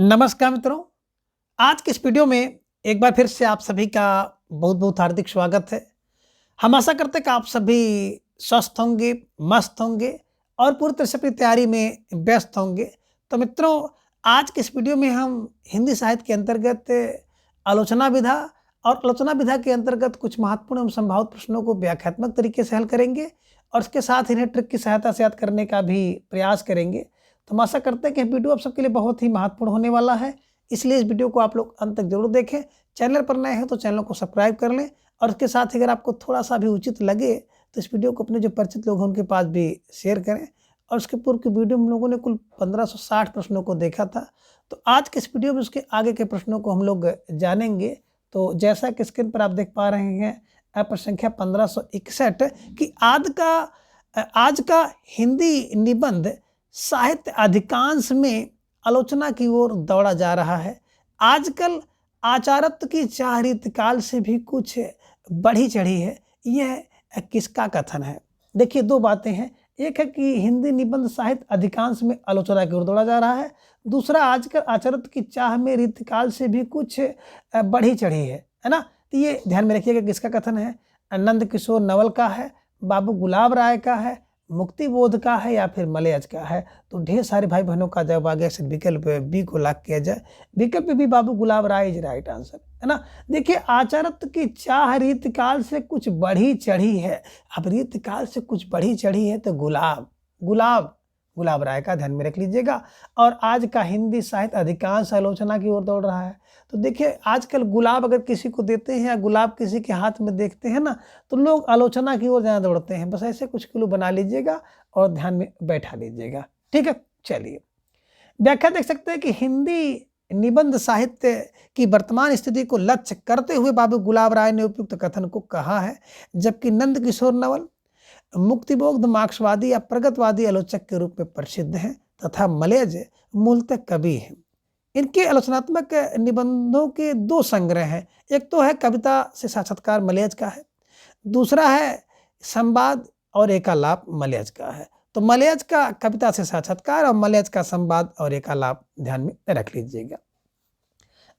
नमस्कार मित्रों। आज के इस वीडियो में एक बार फिर से आप सभी का बहुत बहुत हार्दिक स्वागत है। हम आशा करते हैं कि आप सभी स्वस्थ होंगे, मस्त होंगे और पूरी तरह से अपनी तैयारी में व्यस्त होंगे। तो मित्रों, आज के इस वीडियो में हम हिंदी साहित्य के अंतर्गत आलोचना विधा और आलोचना विधा के अंतर्गत कुछ महत्वपूर्ण एवं संभावित प्रश्नों को व्याख्यात्मक तरीके से हल करेंगे और इसके साथ इन्हें ट्रिक की सहायता से याद करने का भी प्रयास करेंगे। तो हम आशा करते हैं कि वीडियो आप सबके लिए बहुत ही महत्वपूर्ण होने वाला है, इसलिए इस वीडियो को आप लोग अंत तक जरूर देखें। चैनल पर नए हैं तो चैनल को सब्सक्राइब कर लें और इसके साथ अगर आपको थोड़ा सा भी उचित लगे तो इस वीडियो को अपने जो परिचित लोग हैं उनके पास भी शेयर करें। और उसके पूर्व की वीडियो में हम लोगों ने कुल 1560 प्रश्नों को देखा था, तो आज के इस वीडियो में उसके आगे के प्रश्नों को हम लोग जानेंगे। तो जैसा कि स्क्रीन पर आप देख पा रहे हैं प्रश्न संख्या 1561 कि आज का हिंदी निबंध साहित्य अधिकांश में आलोचना की ओर दौड़ा जा रहा है। आजकल आचारत्व की चाह रीतकाल से भी कुछ बढ़ी चढ़ी है, यह किसका कथन है? देखिए, दो बातें हैं। एक है कि हिंदी निबंध साहित्य अधिकांश में आलोचना की ओर दौड़ा जा रहा है, दूसरा आजकल आचारत्व की चाह में रीतकाल से भी कुछ बढ़ी चढ़ी है ना। तो ये ध्यान में रखिएगा किसका कथन है। नंद किशोर नवल का है, बाबू गुलाब राय का है, मुक्तिबोध का है या फिर मलयज का है। तो ढेर सारे भाई बहनों का जवाब आ गया, विकल्प बी को लॉक किया जाए। विकल्प B Babu Gulab Rai is right answer, है ना। देखिए, आचारत्व की चाह रीतकाल से कुछ बढ़ी चढ़ी है। अब रीतकाल से कुछ बढ़ी चढ़ी है तो गुलाब राय का ध्यान में रख लीजिएगा। और आज का हिंदी साहित्य अधिकांश आलोचना की ओर दौड़ रहा है। तो देखिए, आजकल गुलाब अगर किसी को देते हैं या गुलाब किसी के हाथ में देखते हैं ना, तो लोग आलोचना की ओर ज़्यादा दौड़ते हैं। बस ऐसे कुछ क्लू बना लीजिएगा और ध्यान में बैठा लीजिएगा, ठीक है। चलिए, व्याख्या देख सकते हैं कि हिंदी निबंध साहित्य की वर्तमान स्थिति को लक्ष्य करते हुए बाबू गुलाब राय ने उपयुक्त कथन को कहा है, जबकि नंद किशोर नवल मुक्तिबोध मार्क्सवादी या प्रगतवादी आलोचक के रूप में प्रसिद्ध हैं तथा मलयज मूलतः कवि हैं। इनके आलोचनात्मक निबंधों के दो संग्रह हैं। एक तो है कविता से साक्षात्कार मलयज का है, दूसरा है संवाद और एकालाप मलयज का है। तो मलयज का कविता से साक्षात्कार और मलयज का संवाद और एकालाप ध्यान में रख लीजिएगा।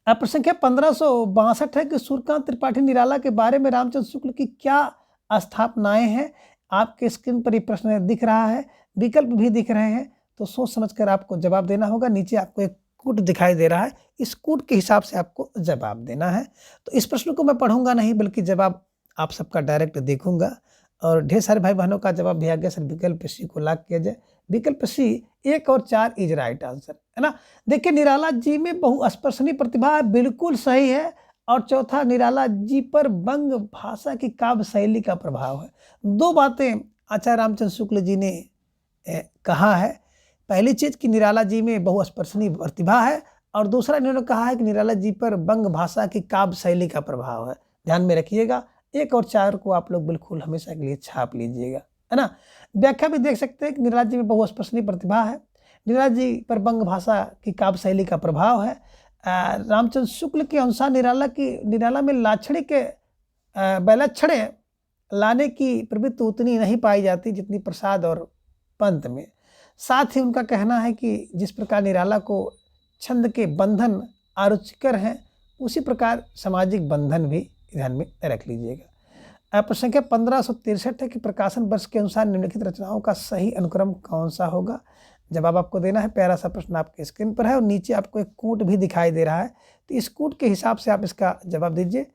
अब प्रश्न संख्या 1562 है कि सूर्यकांत त्रिपाठी निराला के बारे में रामचंद्र शुक्ल की क्या स्थापनाएं हैं। आपके स्क्रीन पर ये प्रश्न दिख रहा है, विकल्प भी दिख रहे हैं, तो सोच समझकर आपको जवाब देना होगा। नीचे आपको एक कूट दिखाई दे रहा है, इस कूट के हिसाब से आपको जवाब देना है। तो इस प्रश्न को मैं पढ़ूंगा नहीं, बल्कि जवाब आप सबका डायरेक्ट देखूंगा। और ढेर सारे भाई बहनों का जवाब भी आ गया सर, विकल्प सी को लॉक किया जाए। विकल्प सी 1 और 4 इज राइट आंसर, है ना। देखिए, निराला जी में बहुस्पर्शनीय प्रतिभा है, बिल्कुल सही है। और चौथा, निराला जी पर बंग भाषा की काव्य शैली का प्रभाव है। दो बातें आचार्य रामचंद्र शुक्ल जी ने कहा है। पहली चीज कि निराला जी में बहुस्पर्शनीय प्रतिभा है, और दूसरा इन्होंने कहा है कि निराला जी पर बंग भाषा की काव्य शैली का प्रभाव है। ध्यान में रखिएगा, 1 और 4 को आप लोग बिल्कुल हमेशा के लिए छाप लीजिएगा, है ना। व्याख्या भी देख सकते हैं कि निराला जी में बहुस्पर्शनीय प्रतिभा है, निराला जी पर बंग भाषा की काव्य शैली का प्रभाव है। रामचंद्र शुक्ल के अनुसार निराला में लाक्षणिक वैलक्षण लाने की प्रवृत्ति उतनी नहीं पाई जाती जितनी प्रसाद और पंत में। साथ ही उनका कहना है कि जिस प्रकार निराला को छंद के बंधन आरुचिकर हैं, उसी प्रकार सामाजिक बंधन भी ध्यान में रख लीजिएगा। प्रश्न संख्या 1563 है कि प्रकाशन वर्ष के अनुसार निम्नलिखित रचनाओं का सही अनुक्रम कौन सा होगा। जवाब आपको देना है। प्यारा सा प्रश्न आपके स्क्रीन पर है और नीचे आपको एक कूट भी दिखाई दे रहा है, तो इस कूट के हिसाब से आप इसका जवाब दीजिए।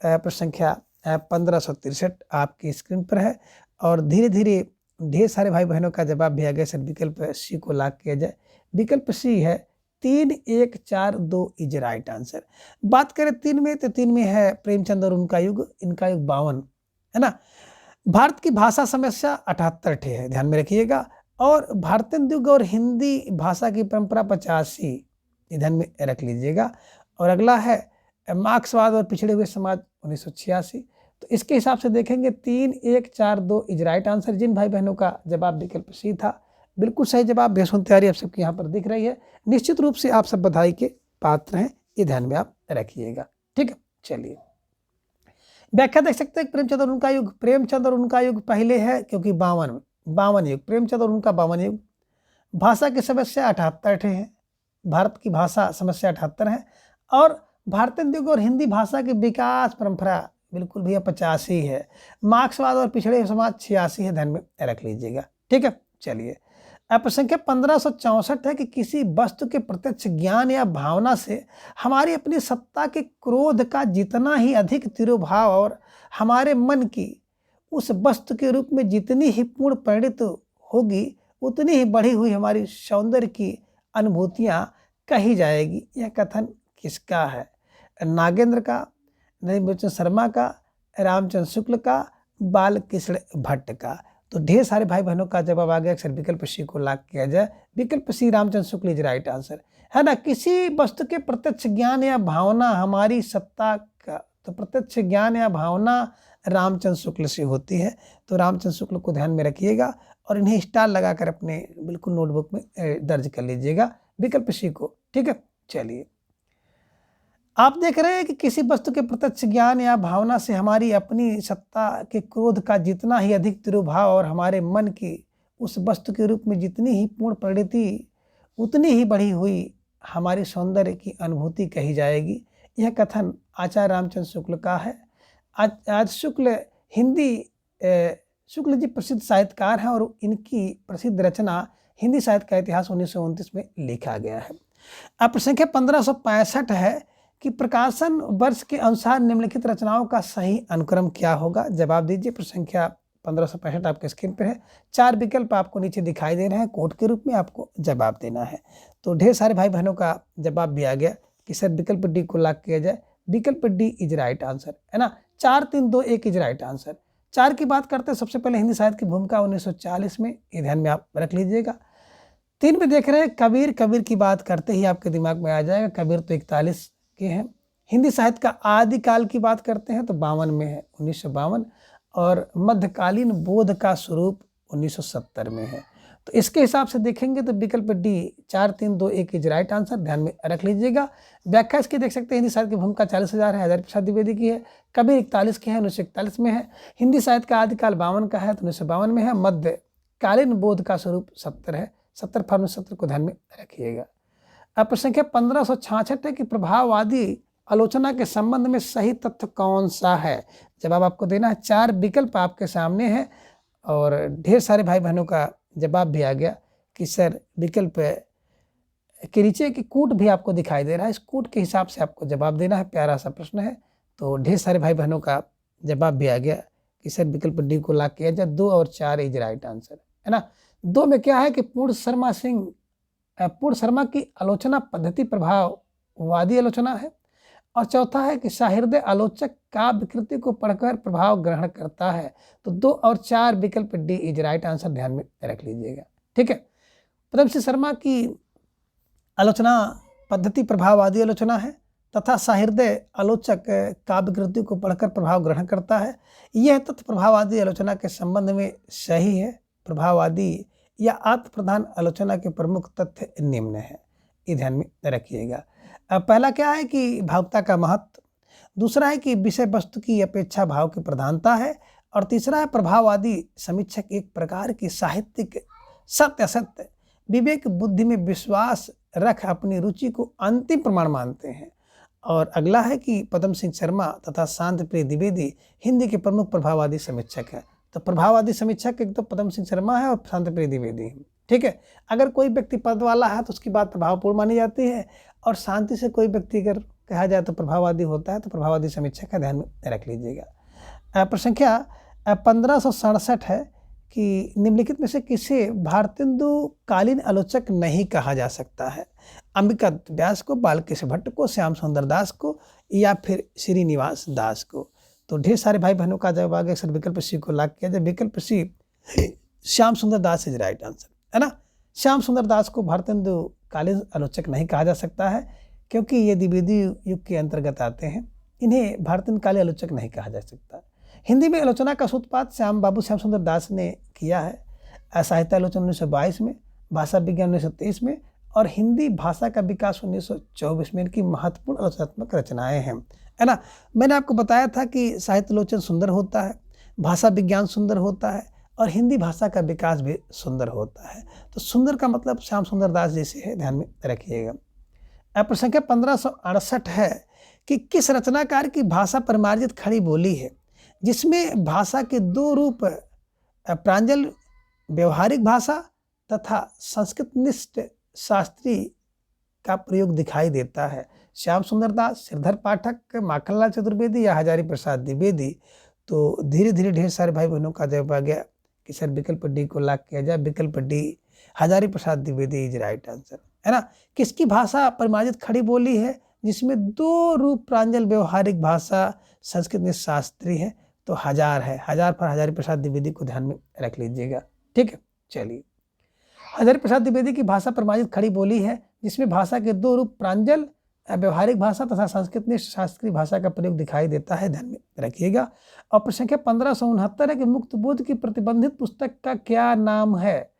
प्रश्न संख्या 1563 आपकी स्क्रीन पर है और धीरे धीरे ढेर सारे भाई बहनों का जवाब भी आ गया सर, विकल्प सी को लॉक किया जाए। विकल्प सी है 3, 1, 4, 2 इज राइट आंसर। बात करें 3 में, तो 3 में है प्रेमचंद और उनका युग, इनका युग 52, है ना। भारत की भाषा समस्या 78 ठे है, ध्यान में रखिएगा। और भारतीय युग और हिंदी भाषा की परंपरा 85, ध्यान में रख लीजिएगा। और अगला है मार्क्सवाद और पिछड़े हुए समाज 1986। तो इसके हिसाब से देखेंगे 3, 1, 4, 2 इज राइट आंसर। जिन भाई बहनों का जवाब विकल्प सी था, बिल्कुल सही जवाब। बेसुन तैयारी आप सबकी यहाँ पर दिख रही है, निश्चित रूप से आप सब बधाई के पात्र हैं, ये ध्यान में आप रखिएगा, ठीक है। चलिए, व्याख्या देख सकते हैं प्रेमचंद और उनका युग। प्रेमचंद और उनका युग पहले है क्योंकि 52 युग, प्रेमचंद और उनका 52 युग। भाषा की समस्या 78 है, भारत की भाषा समस्या 78 है और भारतीय उद्योग और हिंदी भाषा की विकास परंपरा बिल्कुल भैया 85 है। मार्क्सवाद और पिछड़े समाज 86 है, ध्यान में रख लीजिएगा। ठीक है, चलिए अब संख्या 1564 है कि किसी वस्तु के प्रत्यक्ष ज्ञान या भावना से हमारी अपनी सत्ता के क्रोध का जितना ही अधिक तिरोभाव और हमारे मन की उस वस्तु के रूप में जितनी ही पूर्ण परिणित होगी उतनी ही बढ़ी हुई हमारी सौंदर्य की अनुभूतियाँ कही जाएगी। यह कथन किसका है? नागेंद्र का, नरेंद्र शर्मा का, रामचंद्र शुक्ल का, बालकृष्ण भट्ट का। तो ढेर सारे भाई बहनों का जवाब आ गया। अक्सर विकल्प सी को लॉक किया जाए। विकल्प सी Ramchandra Shukla is right answer, है ना। किसी वस्तु के प्रत्यक्ष ज्ञान या भावना हमारी सत्ता का, तो प्रत्यक्ष ज्ञान या भावना रामचंद्र शुक्ल से होती है। तो रामचंद्र शुक्ल को ध्यान में रखिएगा और इन्हें स्टार लगाकर अपने बिल्कुल नोटबुक में दर्ज कर लीजिएगा, विकल्प सी को। ठीक है, चलिए आप देख रहे हैं कि किसी वस्तु के प्रत्यक्ष ज्ञान या भावना से हमारी अपनी सत्ता के क्रोध का जितना ही अधिक तिरोभाव और हमारे मन की उस वस्तु के रूप में जितनी ही पूर्ण परिणति उतनी ही बढ़ी हुई हमारी सौंदर्य की अनुभूति कही जाएगी। यह कथन आचार्य रामचंद्र शुक्ल का है। आज शुक्ल हिंदी शुक्ल जी प्रसिद्ध साहित्यकार हैं और इनकी प्रसिद्ध रचना हिंदी साहित्य का इतिहास 1929 में लिखा गया है। अब संख्या 1565 है कि प्रकाशन वर्ष के अनुसार निम्नलिखित रचनाओं का सही अनुक्रम क्या होगा? जवाब दीजिए। प्रसंख्या 1565 आपके स्क्रीन पर है। 4 विकल्प आपको नीचे दिखाई दे रहे हैं, कोड के रूप में आपको जवाब देना है। तो ढेर सारे भाई बहनों का जवाब भी आ गया कि सर विकल्प डी को लॉक किया जाए। विकल्प डी इज राइट आंसर, है ना। 4 3 2 1 इज राइट आंसर। 4 की बात करते हैं, सबसे पहले हिंदी साहित्य की भूमिका 1940 में, ये ध्यान में आप रख लीजिएगा। 3 में देख रहे हैं कबीर, कबीर की बात करते ही आपके दिमाग में आ जाएगा, कबीर तो 41 के हैं। हिंदी साहित्य का आदिकाल की बात करते हैं तो 52 में है, 1952, और मध्यकालीन बोध का स्वरूप 1970 में है। तो इसके हिसाब से देखेंगे तो विकल्प डी 4 3 2 1 इज राइट आंसर, ध्यान में रख लीजिएगा। व्याख्या इसकी देख सकते हैं, हिंदी साहित्य की भूमिका 40,000 है, हजारी प्रसाद द्विवेदी की है। कबीर 41 की है, 1941 में है। हिंदी साहित्य का आदिकाल 52 का है तो 1952 में है। मध्यकालीन बोध का स्वरूप 70 है, 70 फॉर्म 70 को ध्यान में रखिएगा। अब प्रसंख्या 1566 है कि प्रभाववादी आलोचना के संबंध में सही तथ्य कौन सा है? जवाब आपको देना है। 4 विकल्प आपके सामने है और ढेर सारे भाई बहनों का जवाब भी आ गया कि सर विकल्प के नीचे की कूट भी आपको दिखाई दे रहा है, इस कूट के हिसाब से आपको जवाब देना है। प्यारा सा प्रश्न है, तो ढेर सारे भाई बहनों का जवाब भी आ गया कि सर विकल्प डी को लॉक किया जाए। 2 और 4 इज राइट आंसर, है ना। 2 में क्या है कि पूर्ण शर्मा की आलोचना पद्धति प्रभाववादी आलोचना है, और चौथा है कि सहृदय आलोचक काव्य कृति को पढ़कर प्रभाव ग्रहण करता है। तो 2 और 4 विकल्प डी इज राइट आंसर, ध्यान में रख लीजिएगा। ठीक है, पद्मश्री शर्मा की आलोचना पद्धति प्रभाववादी आलोचना है तथा सहृदय आलोचक काव्य कृति को पढ़कर प्रभाव ग्रहण करता है। यह तथ्य प्रभाववादी आलोचना के संबंध में सही है। प्रभाववादी या आत्म प्रधान आलोचना के प्रमुख तथ्य निम्न है, ये ध्यान में रखिएगा। पहला क्या है कि भावुकता का महत्व, दूसरा है कि विषय वस्तु की अपेक्षा भाव की प्रधानता है, और तीसरा है प्रभाववादी समीक्षक एक प्रकार की साहित्यिक सत्य असत्य विवेक बुद्धि में विश्वास रख अपनी रुचि को अंतिम प्रमाण मानते हैं। और अगला है कि पद्म सिंह शर्मा तथा शांति प्रिय द्विवेदी हिंदी के प्रमुख प्रभाववादी समीक्षक है। तो प्रभाववादी समीक्षक एक तो पद्म सिंह शर्मा है और शांति प्रिय द्विवेदी है। ठीक है, अगर कोई व्यक्ति पद वाला है तो उसकी बात प्रभावपूर्ण मानी जाती है, और शांति से कोई व्यक्ति अगर कहा जाए तो प्रभाववादी होता है, तो प्रभाववादी समीक्षक का ध्यान में रख लीजिएगा। प्रसंख्या 1567 है कि निम्नलिखित में से किसे भारतेंदुकालीन आलोचक नहीं कहा जा सकता है? अंबिका व्यास को, बालकृष्ण भट्ट को, श्याम सुंदर दास को, या फिर श्रीनिवास दास को? तो ढेर सारे भाई बहनों का जवाब आ गया सर विकल्प सी को लॉक किया जाए। विकल्प सी श्याम सुंदर दास इज राइट आंसर, है ना। श्याम सुंदर दास को भारतेंदुकालीन आलोचक नहीं कहा जा सकता है क्योंकि ये द्विवेदी युग के अंतर्गत आते हैं, इन्हें भारतेंदुकालीन आलोचक नहीं कहा जा सकता। हिंदी में आलोचना का सूत्रपात श्याम सुंदर दास ने किया है। साहित्य आलोचना 1922 में, भाषा विज्ञान 1923 में, और हिंदी भाषा का विकास 1924 में इनकी महत्वपूर्ण आलोचनात्मक रचनाएं हैं, है ना। मैंने आपको बताया था कि साहित्य आलोचन सुंदर होता है, भाषा विज्ञान सुंदर होता है, और हिंदी भाषा का विकास भी सुंदर होता है। तो सुंदर का मतलब श्याम सुंदर दास जी से है, ध्यान में रखिएगा। अब प्रश्न संख्या 1568 है कि किस रचनाकार की भाषा परिमार्जित खड़ी बोली है जिसमें भाषा के दो रूप प्रांजल व्यवहारिक भाषा तथा संस्कृतनिष्ठ शास्त्रीय का प्रयोग दिखाई देता है। श्याम सुंदर दास, श्रीधर पाठक, माखनलाल चतुर्वेदी या हजारी प्रसाद द्विवेदी। तो धीरे धीरे ढेर सारे भाई बहनों का जवाब आ गया कि सर विकल्प डी को लॉक किया जाए। विकल्प D Hazari Prasad Dwivedi is right answer, है ना। किसकी भाषा परिमार्जित खड़ी बोली है जिसमें दो रूप प्रांजल व्यवहारिक भाषा संस्कृत में शास्त्रीय है? तो हजार है। हजार पर हजारी प्रसाद द्विवेदी को ध्यान में रख लीजिएगा, ठीक है। चलिए, हजारी प्रसाद द्विवेदी की भाषा परिमार्जित खड़ी बोली है जिसमें भाषा के दो रूप प्रांजल व्यवहारिक भाषा तथा संस्कृत में शास्त्रीय भाषा का प्रयोग दिखाई देता है, ध्यान में रखिएगा। और प्रश्न संख्या 1569 है कि मुक्त बोध की प्रतिबंधित पुस्तक का क्या नाम है?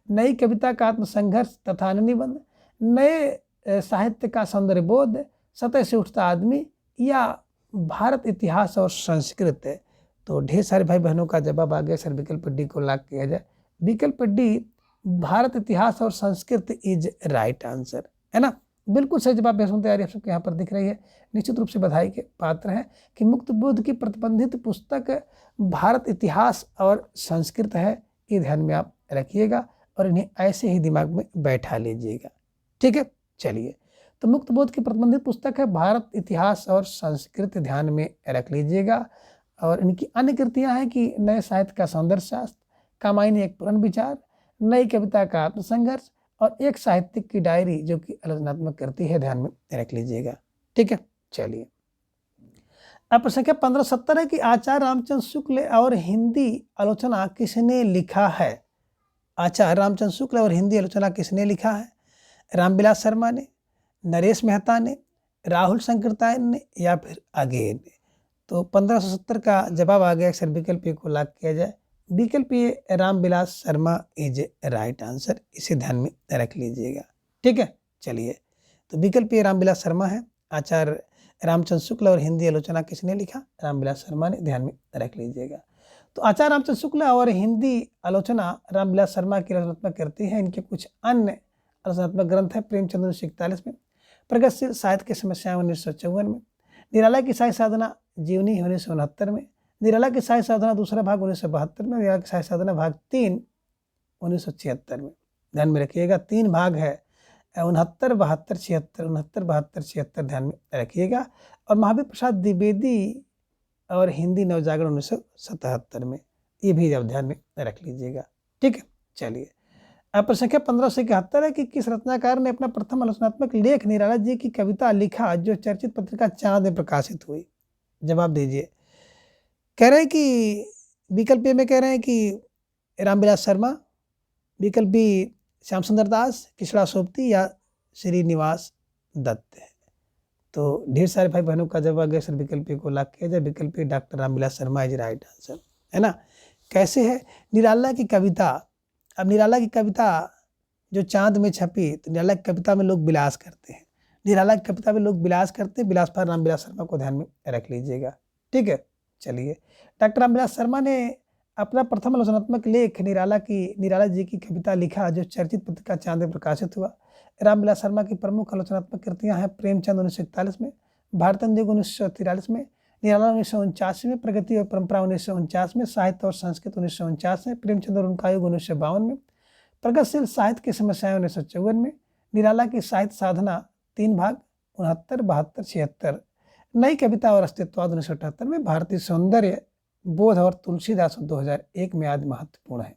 नई कविता का आत्मसंघर्ष तथा निबंध, नए साहित्य का सौंदर्य बोध, सतह से उठता आदमी या भारत इतिहास और संस्कृत। तो ढेर सारे भाई बहनों का जवाब आ गया सर विकल्प डी को लॉक किया जाए। विकल्प डी भारत इतिहास और संस्कृत इज राइट आंसर, है ना। बिल्कुल सही जवाब बेहद तैयारी आप सबके यहाँ पर दिख रही है। निश्चित रूप से बधाई के पात्र हैं कि मुक्त बोध की प्रतिबंधित पुस्तक भारत इतिहास और संस्कृत है। ये ध्यान में आप रखिएगा और इन्हें ऐसे ही दिमाग में बैठा लीजिएगा, ठीक है। चलिए, तो मुक्त बोध की प्रतिबंधित पुस्तक है भारत इतिहास और संस्कृत, ध्यान में रख लीजिएगा। और इनकी अन्य कृतियाँ हैं कि नए साहित्य का सौंदर्य शास्त्र, कामायनी एक पुराण विचार, नई कविता का आत्मसंघर्ष और एक साहित्यिक की डायरी जो कि आलोचनात्मक कृति है, ध्यान में रख लीजिएगा, ठीक है। चलिए, अब प्रश्न संख्या 1570 है कि आचार्य रामचंद्र शुक्ल और हिंदी आलोचना किसने लिखा है? आचार्य रामचंद्र शुक्ल और हिंदी आलोचना किसने लिखा है? रामविलास शर्मा ने, नरेश मेहता ने, राहुल शंकरतायन ने या फिर आगे ने। तो 1570 का जवाब आ गया सर विकल्प ए को लॉक किया जाए। विकल्प A Ramvilas Sharma is right answer, इसे ध्यान में रख लीजिएगा, ठीक है। चलिए, तो विकल्प ए रामविलास शर्मा है। आचार्य रामचंद्र शुक्ल और हिंदी आलोचना किसने लिखा? रामविलास शर्मा ने, ध्यान में रख लीजिएगा। तो आचार्य रामचंद्र शुक्ल और हिंदी आलोचना रामविलास शर्मा की रचनात्मक कृति है। इनके कुछ अन्य रचनात्मक ग्रंथ है प्रेमचंद 1941 में, प्रगतिशील साहित्य की समस्याएं 1954 में, निराला की साहित्य साधना जीवनी 1969 में, निराला की साहित्य साधना दूसरा भाग 1972 में, निराला की साहित्य साधना भाग 3 1976 में। ध्यान में रखिएगा, 3 भाग है, 69, 72, 76, 69, 72, 76, ध्यान में रखिएगा। और महावीर प्रसाद द्विवेदी और हिंदी नवजागरण 1977 में, ये भी आप ध्यान में रख लीजिएगा, ठीक है। चलिए, अब प्रश्न संख्या 1571 है कि किस रचनाकार ने अपना प्रथम आलोचनात्मक लेख निराला जी की कविता लिखा जो चर्चित पत्रिका चांद में प्रकाशित हुई? जवाब दीजिए। कह रहे हैं कि विकल्प ए में कह रहे हैं कि रामविलास शर्मा, विकल्प बी श्याम सुंदर दास, किशड़ा सोबती या श्रीनिवास दत्त है। तो ढेर सारे भाई बहनों का जवाब आ गया सर विकल्प ए को लॉक किया जाए। विकल्प A doctor Ramvilas Sharma is right answer, है ना। कैसे है निराला की कविता? अब निराला की कविता जो चांद में छपी, तो निराला की कविता में लोग विलास करते हैं, निराला की कविता में लोग विलास करते हैं, विलास पर रामविलास शर्मा को ध्यान में रख लीजिएगा, ठीक है। चलिए, डॉक्टर रामविलास शर्मा ने अपना प्रथम आलोचनात्मक लेख निराला जी की कविता लिखा जो चर्चित पत्रिका चांद में प्रकाशित हुआ। रामविलास शर्मा की प्रमुख आलोचनात्मक कृतियां हैं प्रेमचंद 1941 में, भारतन युग 1943 में, निराला 1949 में, प्रगति और परंपरा 1949 में, साहित्य और संस्कृत 1949 में, प्रेमचंद और उनका युग 1952 में, प्रगतिशील साहित्य की समस्याएं 1954 में, निराला की साहित्य साधना 3 भाग 69, 72, 76, नई कविता और अस्तित्ववाद 1978 में, भारतीय सौंदर्य बोध और तुलसीदास 2001 में आदि महत्वपूर्ण है।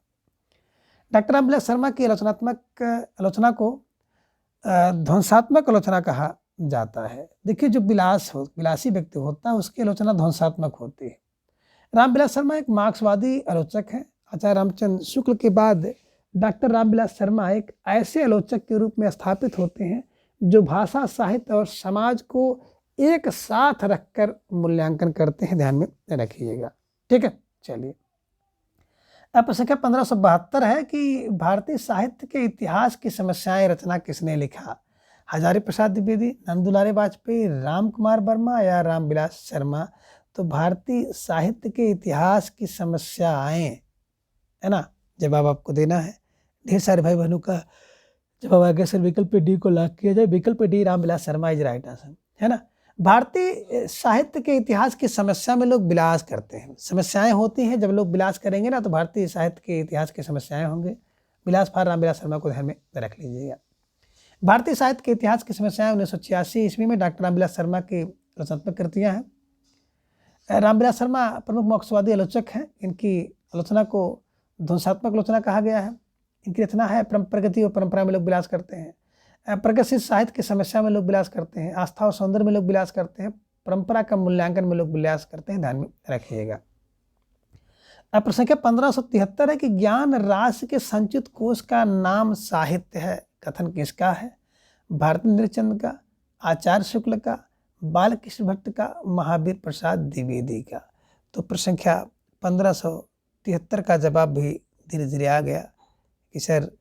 डॉक्टर रामविलास शर्मा की आलोचना को ध्वंसात्मक आलोचना कहा जाता है। देखिए, जो विलासी व्यक्ति होता है उसकी आलोचना ध्वंसात्मक होती है। रामविलास शर्मा एक मार्क्सवादी आलोचक हैं। आचार्य रामचंद्र शुक्ल के बाद डॉक्टर रामविलास शर्मा एक ऐसे आलोचक के रूप में स्थापित होते हैं जो भाषा, साहित्य और समाज को एक साथ रखकर मूल्यांकन करते हैं, ध्यान में रखिएगा, ठीक है। चलिए, अब प्रश्न संख्या 1572 है कि भारतीय साहित्य के इतिहास की समस्याएं रचना किसने लिखा? हजारी प्रसाद द्विवेदी, नंदुलारे वाजपेयी, राम कुमार वर्मा या रामविलास शर्मा। तो भारतीय साहित्य के इतिहास की समस्याएं, है ना, जवाब आपको देना है। ढेर सारे भाई बहनों का जवाब आ गया सर विकल्प डी को लॉक किया जाए। विकल्प D Ramvilas Sharma is right answer, है ना। भारतीय साहित्य के इतिहास की समस्या में लोग विलास करते हैं। समस्याएं होती हैं, जब लोग विलास करेंगे ना तो भारतीय साहित्य के इतिहास की समस्याएं होंगे। विलास फार रामविलास शर्मा को ध्यान में रख लीजिएगा। भारतीय साहित्य के इतिहास की समस्याएं 1986 ईस्वी में डॉक्टर रामविलास शर्मा की रचनात्मक कृतियां हैं। रामविलास शर्मा प्रमुख मार्क्सवादी आलोचक हैं। इनकी आलोचना को ध्वंसात्मक आलोचना कहा गया है। इनकी रचना है प्रगति और परंपरा में लोग विलास करते हैं। प्रगतिशील साहित्य की समस्या में लोग विलास करते हैं। आस्था और सौंदर्य में लोग विलास करते हैं। परंपरा का मूल्यांकन में लोग विलास करते हैं, ध्यान में रखिएगा। अब प्रश्न संख्या 1573 है कि ज्ञान राशि के संचित कोश का नाम साहित्य है। कथन किसका है? भारतेंद्र चंद्र का, आचार्य शुक्ल का, बालकृष्ण भट्ट का, महावीर प्रसाद द्विवेदी का। तो प्रश्न संख्या 1573 का जवाब भी धीरे धीरे आ गया कि सर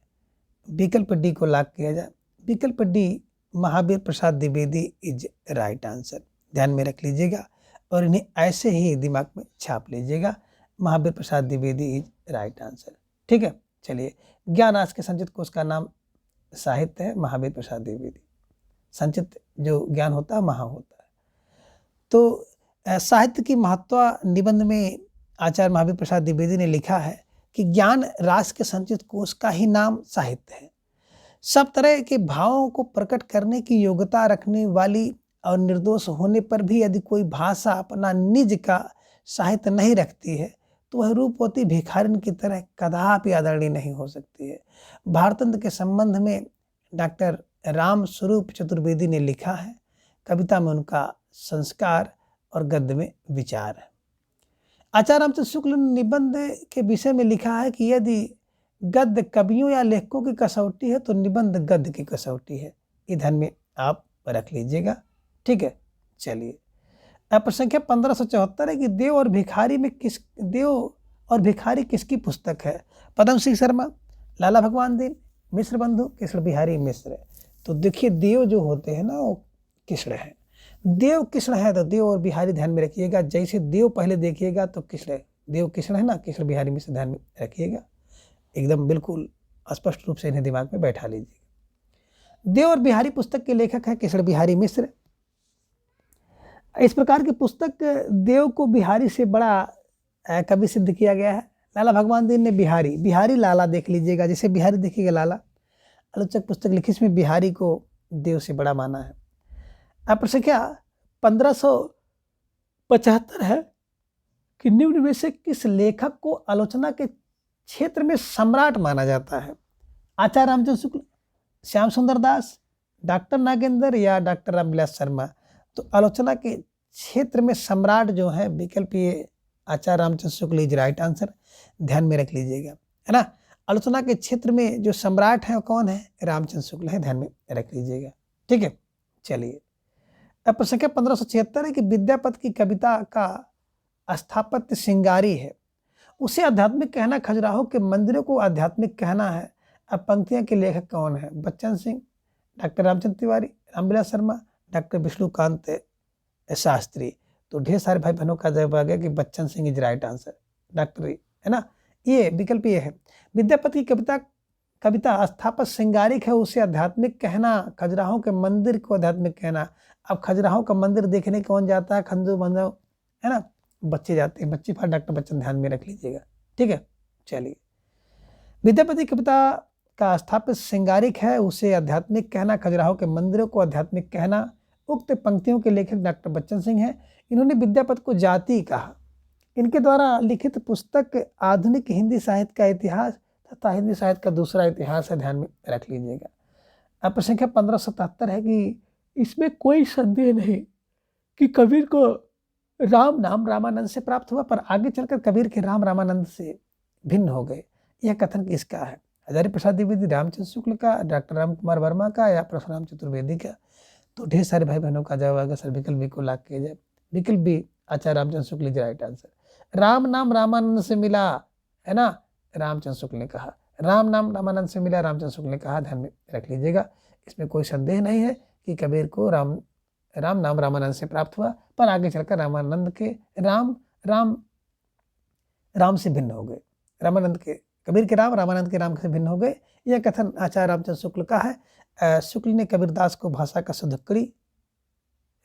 विकल्प डी को लॉक किया जाए। विकल्प D Mahavir Prasad Dwivedi is right answer, ध्यान में रख लीजिएगा और इन्हें ऐसे ही दिमाग में छाप लीजिएगा। Mahavir Prasad Dwivedi is right answer, ठीक है। चलिए, ज्ञान राशि के संचित कोश का नाम साहित्य है, महावीर प्रसाद द्विवेदी। संचित जो ज्ञान होता है महा होता है। तो साहित्य की महत्व निबंध में आचार्य महावीर प्रसाद द्विवेदी ने लिखा है कि ज्ञान राशि के संचित कोश का ही नाम साहित्य है। सब तरह के भावों को प्रकट करने की योग्यता रखने वाली और निर्दोष होने पर भी यदि कोई भाषा अपना निज का साहित्य नहीं रखती है तो वह रूपवती भिखारिन की तरह कदापि आदरणीय नहीं हो सकती है। भारतंत्र के संबंध में डॉक्टर राम स्वरूप चतुर्वेदी ने लिखा है। कविता में उनका संस्कार और गद्य में विचार है। आचार्य रामचंद्र शुक्ल ने निबंध के विषय में लिखा है कि यदि गद्य कवियों या लेखकों की कसौटी है तो निबंध गद्य की कसौटी है। ये ध्यान में आप रख लीजिएगा, ठीक है। चलिए, अब प्रश्न संख्या 1574 है कि देव और भिखारी किसकी पुस्तक है? पदम सिंह शर्मा, लाला भगवान दीन, मिश्र बंधु, कृष्ण बिहारी मिश्र। तो देखिए, देव जो होते हैं ना वो कृष्ण है। देव कृष्ण है तो देव और बिहारी ध्यान में रखिएगा। जैसे देव पहले देखिएगा तो कृष्ण, देव कृष्ण है ना, कृष्ण बिहारी मिश्र ध्यान में रखिएगा। एकदम बिल्कुल स्पष्ट रूप से इन्हें दिमाग में बैठा लीजिएगा। देव और बिहारी पुस्तक के लेखक हैं कृष्ण बिहारी मिश्र। इस प्रकार की पुस्तक देव को बिहारी से बड़ा कवि सिद्ध किया गया है। लाला भगवान दीन ने बिहारी लाला देख लीजिएगा, जैसे बिहारी देखिएगा लाला। आलोचक पुस्तक लिखी, इसमें बिहारी को देव से बड़ा माना है। अब प्रश्न क्या 1575 है कि निम्न में से किस लेखक को आलोचना के क्षेत्र में सम्राट माना जाता है? आचार्य रामचंद्र शुक्ल, श्याम सुंदर दास, डॉक्टर नागेंद्र या डॉक्टर रामविलास शर्मा। तो आलोचना के क्षेत्र में सम्राट जो है विकल्प ये आचार्य Ramchandra Shukla is right answer, ध्यान में रख लीजिएगा, है ना। आलोचना के क्षेत्र में जो सम्राट है वो कौन है? रामचंद्र शुक्ल है, ध्यान में रख लीजिएगा, ठीक है। चलिए, अब प्रश्न संख्या 1576 है कि विद्यापति की कविता का स्थापत्य श्रृंगारी है, उसे आध्यात्मिक कहना, खजुराहो के मंदिरों को आध्यात्मिक कहना है। अब पंक्तियां के लेखक कौन है? Bachchan Singh, doctor Ramchandra Tiwari, Ramvilas Sharma, doctor Vishnukant Shastri. तो ढेर सारे भाई बहनों का जवाब आ गया कि Bachchan Singh is right answer, doctor, है ना। ये विकल्प ये है। विद्यापति की कविता स्थापत्य श्रृंगारिक है, उसे आध्यात्मिक कहना, खजुराहो के मंदिर को आध्यात्मिक कहना। अब खजुराहो का मंदिर देखने कौन जाता है? खंजू बंधु, है ना, बच्चे जाते हैं। बच्चे पर डॉक्टर बच्चन ध्यान में रख लीजिएगा, ठीक है। चलिए, विद्यापति कविता का स्थापत्य श्रृंगारिक है, उसे आध्यात्मिक कहना, खजुराहो के मंदिरों को आध्यात्मिक कहना। उक्त पंक्तियों के लेखक डॉक्टर बच्चन सिंह हैं। इन्होंने विद्यापति को जाति कहा। इनके द्वारा लिखित पुस्तक आधुनिक हिंदी साहित्य का इतिहास तथा हिंदी साहित्य का दूसरा इतिहास है, ध्यान में रख लीजिएगा। अब प्रश्न संख्या 1577 है कि इसमें कोई संदेह नहीं कि कबीर को राम नाम रामानंद से प्राप्त हुआ, पर आगे चलकर कबीर के राम रामानंद से भिन्न हो गए। यह कथन किसका है? हजारी प्रसाद द्विवेदी, रामचंद्र शुक्ल का, डॉक्टर राम कुमार वर्मा का या परशुराम चतुर्वेदी का। तो ढेर सारे भाई बहनों का जवाब आएगा सर विकल्प बी को लॉक किया जाए। विकल्प B Acharya Ramchandra Shukla is right answer. Ram नाम रामानंद से मिला, है ना, रामचंद्र शुक्ल ने कहा। राम नाम रामानंद से मिला, रामचंद्र शुक्ल ने कहा, ध्यान में रख लीजिएगा। इसमें कोई संदेह नहीं है कि कबीर को राम नाम रामानंद से प्राप्त हुआ, पर आगे चलकर रामानंद के राम से भिन्न हो गए। रामानंद के कबीर के राम रामानंद के राम से भिन्न हो गए, यह कथन आचार्य रामचंद्र शुक्ल का है। शुक्ल ने कबीरदास को भाषा का सुधुक्कड़ी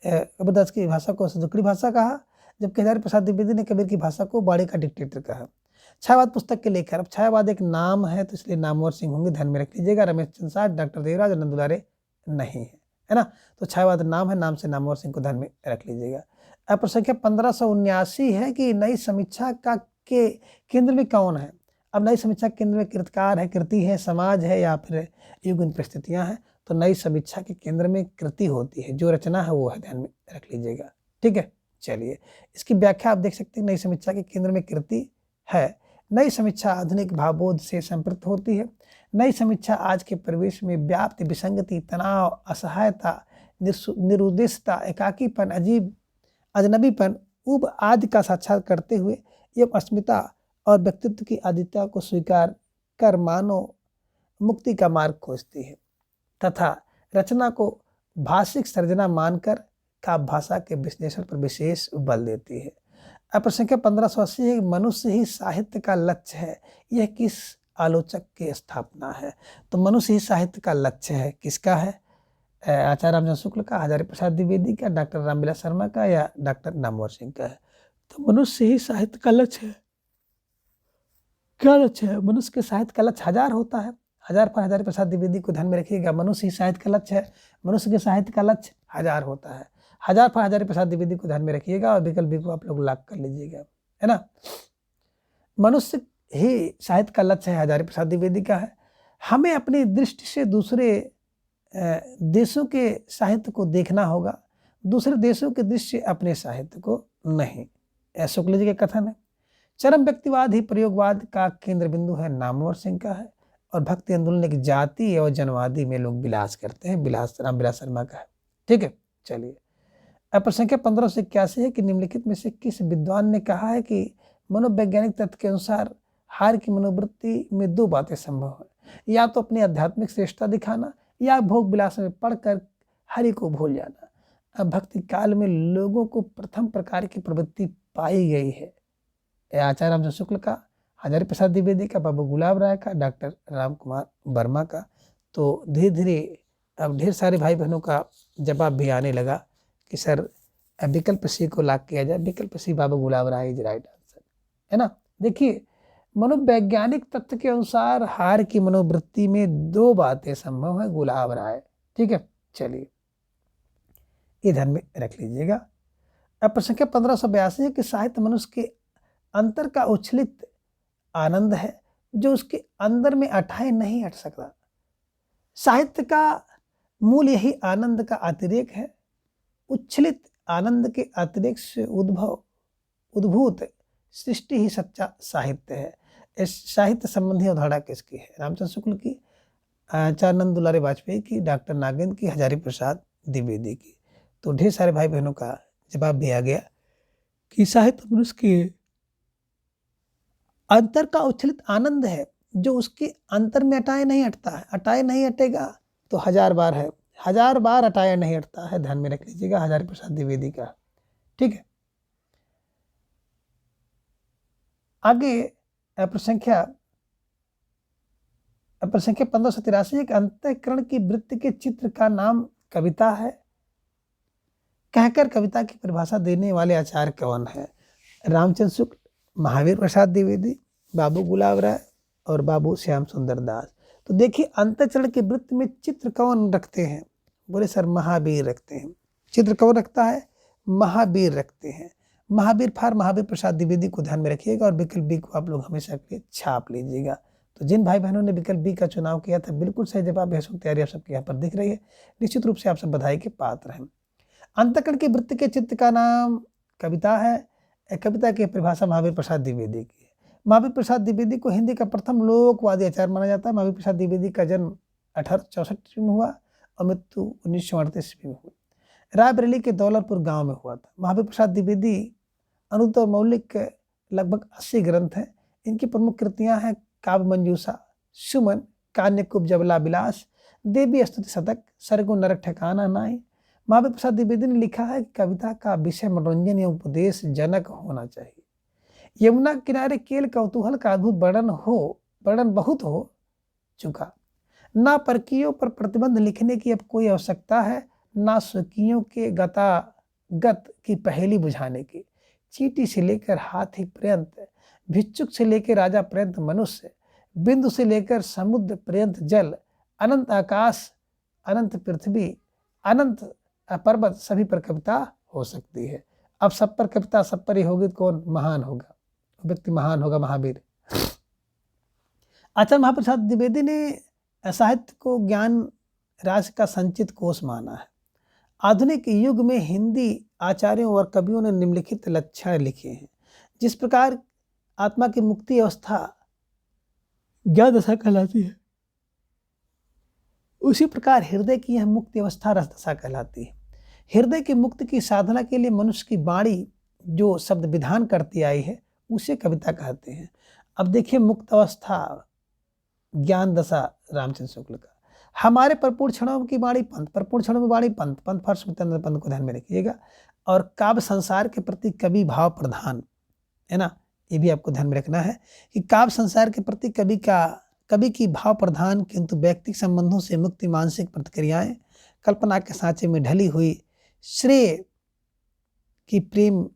कबीरदास की भाषा को सुधुक्कड़ी भाषा कहा, जबकि हजारी प्रसाद द्विवेदी ने कबीर की भाषा को बाड़ी का डिक्टेटर कहा। छायावाद पुस्तक के लेखक, अब छायावाद एक नाम है तो इसलिए नामवर सिंह होंगे, ध्यान में रख लीजिएगा। रमेश चंद्र साठ, डॉक्टर देवराज और नंद दुलारे नहीं है ना। तो छायावाद नाम है, नाम से नामवर सिंह को ध्यान में रख लीजिएगा। अब प्रश्न संख्या 1579 है कि नई समीक्षा का के केंद्र में कौन है। अब नई समीक्षा के केंद्र में कृतकार है, कृति है, समाज है या फिर युग इन परिस्थितियां हैं। तो नई समीक्षा के केंद्र में कृति होती है, जो रचना है वो है, ध्यान में रख लीजिएगा। ठीक है, चलिए इसकी व्याख्या आप देख सकते हैं। नई समीक्षा के केंद्र में कृति है। नई समीक्षा आधुनिक भावबोध से संपृक्त होती है। नई समीक्षा आज के परिवेश में व्याप्त विसंगति, तनाव, असहायता, निरुद्देशता, एकाकीपन, अजीब अजनबीपन, ऊब आदि का साक्षात करते हुए एवं अस्मिता और व्यक्तित्व की आदित्यता को स्वीकार कर मानव मुक्ति का मार्ग खोजती है तथा रचना को भाषिक सर्जना मानकर काव्य भाषा के विश्लेषण पर विशेष बल देती है। अब प्रश्न संख्या 1580 है, मनुष्य ही साहित्य का लक्ष्य है, यह किस आलोचक की स्थापना है। तो मनुष्य ही साहित्य का लक्ष्य है, किसका है? आचार्य रामचंद्र शुक्ल का, हजारी प्रसाद द्विवेदी का, डॉक्टर रामविलास शर्मा का या डॉक्टर नामवर सिंह का है। तो मनुष्य ही साहित्य का लक्ष्य है। क्या लक्ष्य है? मनुष्य के साहित्य का लक्ष्य हजार होता है। हजार पर हजारी प्रसाद द्विवेदी को ध्यान में रखिएगा। मनुष्य ही साहित्य का लक्ष्य है, मनुष्य के साहित्य का लक्ष्य हजार होता है। हजार पर हजारी प्रसाद द्विवेदी को ध्यान में रखिएगा और विकल्प बी को आप लोग लॉक कर लीजिएगा, है ना। मनुष्य ही साहित्य का लक्ष्य है, हजारी प्रसाद द्विवेदी का है। हमें अपनी दृष्टि से दूसरे देशों के साहित्य को देखना होगा, दूसरे देशों के दृष्टि से अपने साहित्य को नहीं, शुक्ल जी का कथन है। चरम व्यक्तिवाद ही प्रयोगवाद का केंद्र बिंदु है, नामवर सिंह का है। और भक्ति आंदोलन एक जाति और जनवादी में लोग विलास करते हैं, रामविलास शर्मा का है। ठीक है, चलिए अब प्रश्न संख्या 1581 है कि निम्नलिखित में से किस विद्वान ने कहा है कि मनोवैज्ञानिक तथ्य के अनुसार हार की मनोवृत्ति में दो बातें संभव है, या तो अपनी आध्यात्मिक श्रेष्ठता दिखाना या भोग विलास में पढ़कर हरि को भूल जाना। अब भक्ति काल में लोगों को प्रथम प्रकार की प्रवृत्ति पाई गई है। आचार्य रामचंद्र शुक्ल का, हजारी प्रसाद द्विवेदी का, बाबू गुलाब राय का, डॉक्टर राम कुमार वर्मा का। तो धीरे धीरे अब ढेर सारे भाई बहनों का जवाब भी आने लगा कि सर विकल्प सी को लॉक किया जाए। विकल्प सी बाबू Gulab Rai is right answer, है ना। देखिए मनोवैज्ञानिक तथ्य के अनुसार हार की मनोवृत्ति में दो बातें संभव है, गुलाब राय। ठीक है, चलिए ये ध्यान में रख लीजिएगा। अब प्रश्न संख्या 1582 है कि साहित्य मनुष्य के अंतर का उच्छलित आनंद है, जो उसके अंदर में अटाए नहीं हट सकता। साहित्य का मूल यही आनंद का अतिरेक है। उच्छलित आनंद के अतिरेक से उद्भूत सृष्टि ही सच्चा साहित्य है। इस साहित्य संबंधी अवधारणा किसकी है? रामचंद्र शुक्ल की, आचार्य नंद दुलारे वाजपेयी की, डॉक्टर नागेंद्र की, हजारी प्रसाद द्विवेदी की। तो ढेर सारे भाई बहनों का जवाब भी आ गया कि साहित्य मनुष्य के अंतर का उच्छलित आनंद है, जो उसके अंतर में अटाए नहीं हटता है। अटाए नहीं हटेगा तो हजार बार है, हजार बार अटाया नहीं हटता है, ध्यान में रख लीजिएगा, हजारी प्रसाद द्विवेदी का। ठीक है, आगे प्रश्न संख्या 1583 एक अंतःकरण की वृत्ति के चित्र का नाम कविता है, कहकर कविता की परिभाषा देने वाले आचार्य कौन है? रामचंद्र शुक्ल, महावीर प्रसाद द्विवेदी, बाबू गुलाब राय और बाबू श्याम सुंदर दास। तो देखिए अंतःचरण की वृत्ति में चित्र कौन रखते हैं? बोले सर महावीर रखते हैं। चित्र कौन रखता है? महावीर रखते हैं। महावीर फार महावीर प्रसाद द्विवेदी को ध्यान में रखिएगा और विकल्प बी को आप लोग हमेशा के लिए छाप लीजिएगा। तो जिन भाई बहनों ने विकल्प बी का चुनाव किया था बिल्कुल सही जवाब है। तैयारी आप सबके यहाँ पर दिख रही है, निश्चित रूप से आप सब बधाई के पात्र हैं। अंतःकरण की वृत्ति के चित्र का नाम कविता है। कविता की परिभाषा महावीर प्रसाद द्विवेदी की है। महावीर प्रसाद द्विवेदी को हिंदी का प्रथम लोकवादी आचार्य माना जाता है। महावीर प्रसाद द्विवेदी का जन्म 1864 में हुआ और मृत्यु 1938 में हुई। रायबरेली के दौलतपुर गांव में हुआ था। महावीर प्रसाद द्विवेदी अनुत और मौलिक लगभग 80 ग्रंथ हैं। इनकी प्रमुख कृतियां हैं काव्य मंजूषा, सुमन, कान्यकुब्ज जबला विलास, देवी स्तुति शतक, सरगुण नरक ठिकाना नाई। महावीर प्रसाद द्विवेदी ने लिखा है कि कविता का विषय मनोरंजन एवं उपदेश जनक होना चाहिए। यमुना किनारे केल कौतूहल का अद्भुत वर्णन हो वर्णन बहुत हो चुका। ना परकियों पर प्रतिबंध लिखने की अब कोई आवश्यकता है, ना स्वकीयों के गतागत की पहेली बुझाने की। चींटी से लेकर हाथी पर्यंत, भिक्षुक से लेकर राजा पर्यंत मनुष्य, बिंदु से लेकर समुद्र पर्यंत जल, अनंत आकाश, अनंत पृथ्वी, अनंत पर्वत, सभी पर कविता हो सकती है। अब सब पर कविता सब पर ही होगी तो कौन महान होगा, व्यक्ति महान होगा, महावीर। आचार्य महाप्रसाद द्विवेदी ने साहित्य को ज्ञान राज का संचित कोष माना है। आधुनिक युग में हिंदी आचार्यों और कवियों ने निम्नलिखित लक्षण लिखे हैं। जिस प्रकार आत्मा की मुक्ति अवस्था ज्ञान दशा कहलाती है, उसी प्रकार हृदय की यह मुक्ति अवस्था रस दशा कहलाती है। हृदय की मुक्ति की साधना के लिए मनुष्य की वाणी जो शब्द विधान करती आई है उसे कविता कहते हैं। अब देखिए, मुक्त अवस्था ज्ञान दशा रामचंद्र शुक्ल का। हमारे प्रपूर्ण क्षणों की वाणी पंथ, प्रपूर्ण क्षणों में वाणी पंथ, पंथ फर्श पंथ को ध्यान में रखिएगा। और काव्य संसार के प्रति कवि भाव प्रधान है ना, ये भी आपको ध्यान में रखना है कि काव्य संसार के प्रति कवि की भाव प्रधान किंतु व्यक्तिगत संबंधों से मुक्ति मानसिक प्रतिक्रियाएं, कल्पना के सांचे में ढली हुई श्रेय की प्रेम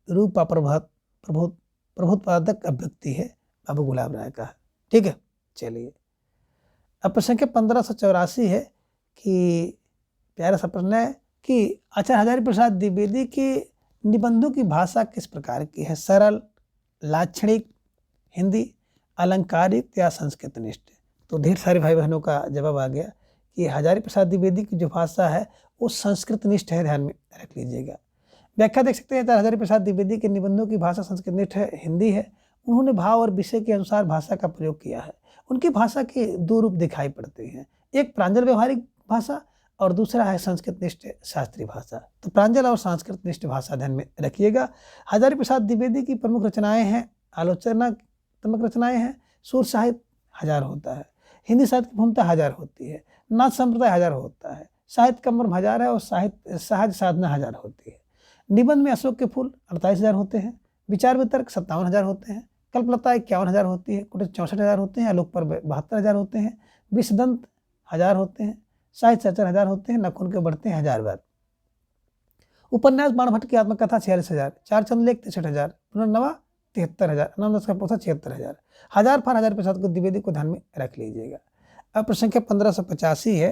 रूपा प्रबोधपादक अभिव्यक्ति है, बाबू गुलाब राय का। ठीक है, चलिए अब प्रश्न संख्या 1584 है कि प्यारा सा प्रश्न है कि आचार्य हजारी प्रसाद द्विवेदी के निबंधों की भाषा किस प्रकार की है? सरल, लाक्षणिक हिंदी, अलंकारिक या संस्कृतनिष्ठ? तो ढेर सारे भाई बहनों का जवाब आ गया कि हजारी प्रसाद द्विवेदी की जो भाषा है वो संस्कृतनिष्ठ है, ध्यान में रख लीजिएगा। व्याख्या देख सकते हैं, आचार्य हजारी प्रसाद द्विवेदी के निबंधों की भाषा संस्कृतनिष्ठ है, हिंदी है। उन्होंने भाव और विषय के अनुसार भाषा का प्रयोग किया है। उनकी भाषा के दो रूप दिखाई पड़ते हैं, एक प्रांजल व्यवहारिक भाषा और दूसरा है संस्कृतनिष्ठ शास्त्रीय भाषा। तो प्रांजल और संस्कृतनिष्ठ भाषा ध्यान में रखिएगा। हजारी प्रसाद द्विवेदी की प्रमुख रचनाएं हैं, आलोचनात्मक रचनाएं हैं। सुर साहित्य 1000 होता है, हिंदी साहित्य की भूमिका 1000 होती है, नाथ संप्रदाय 1000 होता है, साहित्य का मर्म 1000 है और साहित्य सहज साधना 1000 होती है। निबंध में अशोक के फूल 48000 होते हैं, विचार वितर्क 57000 होते हैं, कल्पलता 51000 होती है, कुटिल 64000 होते हैं, आलोक पर 72000 होते हैं, विषदंत 1000 होते हैं, साहित्य चर्चा 1000 होते हैं, नखुन के बढ़ते हैं 1000 बार। उपन्यास बाणभट्ट की आत्मकथा 46000, चार चंद्रलेख 63000, पुनर्नवा 73000, अनामदास का पोथा 76000। 1000 फार हजारी प्रसाद को द्विवेदी को ध्यान में रख लीजिएगा। अब प्रश्न संख्या 1585 है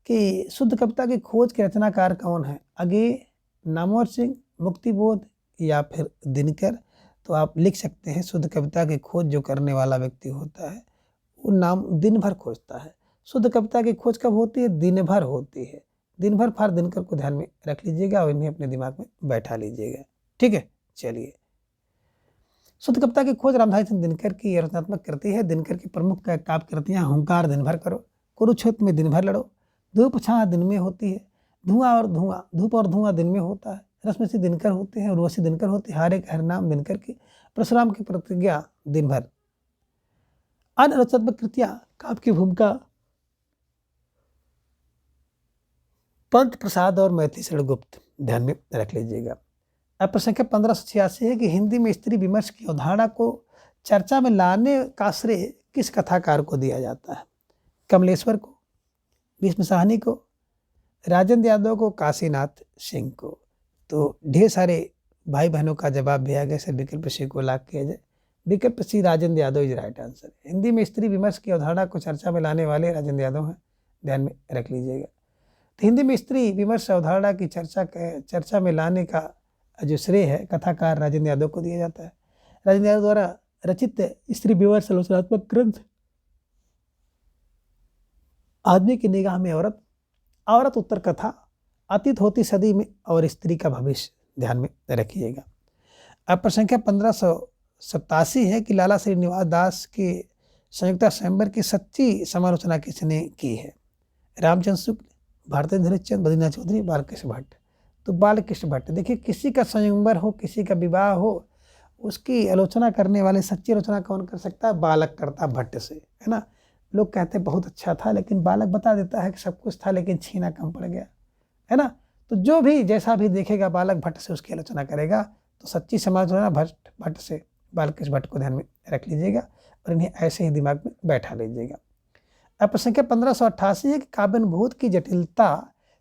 कि शुद्ध कविता की खोज के रचनाकार कौन है? अगे, नामवर सिंह, मुक्तिबोध या फिर दिनकर? तो आप लिख सकते हैं शुद्ध कविता की खोज जो करने वाला व्यक्ति होता है वो नाम दिन भर खोजता है। शुद्ध कविता की खोज कब होती है? दिन भर होती है। दिन भर फार दिनकर को ध्यान में रख लीजिएगा और इन्हें अपने दिमाग में बैठा लीजिएगा। ठीक है, चलिए शुद्ध कविता की खोज रामधारी सिंह दिनकर की रचनात्मक कृति है। दिनकर की प्रमुख काव्य कृतियाँ हुंकार दिन भर करो, कुरुक्षेत्र में दिन भर लड़ो, धूप छाँ दिन में होती है, धुआं और धुआं, धूप और धुआं दिन में होता है, रश्मि दिनकर होते हैं, उर्वशी दिनकर होते हैं, हर एक हर नाम दिनकर की, परशुराम की प्रतिज्ञा दिन भर। अन्य रचनात्मक कृतियां काव्य की भूमिका पंत प्रसाद और मैथिली शरण गुप्त, ध्यान में रख लीजिएगा। अब प्रश्न संख्या 1586 है कि हिंदी में स्त्री विमर्श की अवधारणा को चर्चा में लाने का श्रेय किस कथाकार को दिया जाता है? कमलेश्वर को, भीष्म साहनी को, राजेंद्र यादव को, काशीनाथ सिंह को? तो ढेर सारे भाई बहनों का जवाब भी आ गया, सर विकल्प सी को लाख किया जाए। विकल्प C Rajendra Yadav is right answer. Hindi में स्त्री विमर्श की अवधारणा को चर्चा में लाने वाले राजेंद्र यादव हैं, ध्यान में रख लीजिएगा। तो हिंदी में स्त्री विमर्श अवधारणा की चर्चा में लाने का जो श्रेय है कथाकार राजेंद्र यादव को दिया जाता है। राजेंद्र यादव द्वारा रचित स्त्री विमर्श आलोचनात्मक ग्रंथ आदमी की निगाह में औरत, औरत उत्तर कथा, अतीत होती सदी में और स्त्री का भविष्य, ध्यान में रखिएगा। अब प्रश्न संख्या 1587 है कि लाला श्रीनिवास दास के संयुक्ता स्वयंवर की सच्ची समालोचना किसने की है? रामचंद्र शुक्ल, भारतेंद्र हरिश्चंद्र, बद्रीनाथ चौधरी, बालकृष्ण भट्ट? तो बालकृष्ण भट्ट। देखिए, किसी का स्वयंवर हो, किसी का विवाह हो, उसकी आलोचना करने वाले सच्ची आलोचना कौन कर सकता है? बालक करता भट्ट से, है ना। लोग कहते हैं बहुत अच्छा था, लेकिन बालक बता देता है कि सब कुछ था लेकिन छीना कम पड़ गया, है ना। तो जो भी जैसा भी देखेगा बालक भट्ट से उसकी आलोचना करेगा। तो सच्ची समालोचना भट्ट से, बालकृष्ण भट्ट को ध्यान में रख लीजिएगा। और इन्हें ऐसे ही दिमाग में बैठा लीजिएगा। अब प्रश्न संख्या 1588 है कि काव्यानुभूत की जटिलता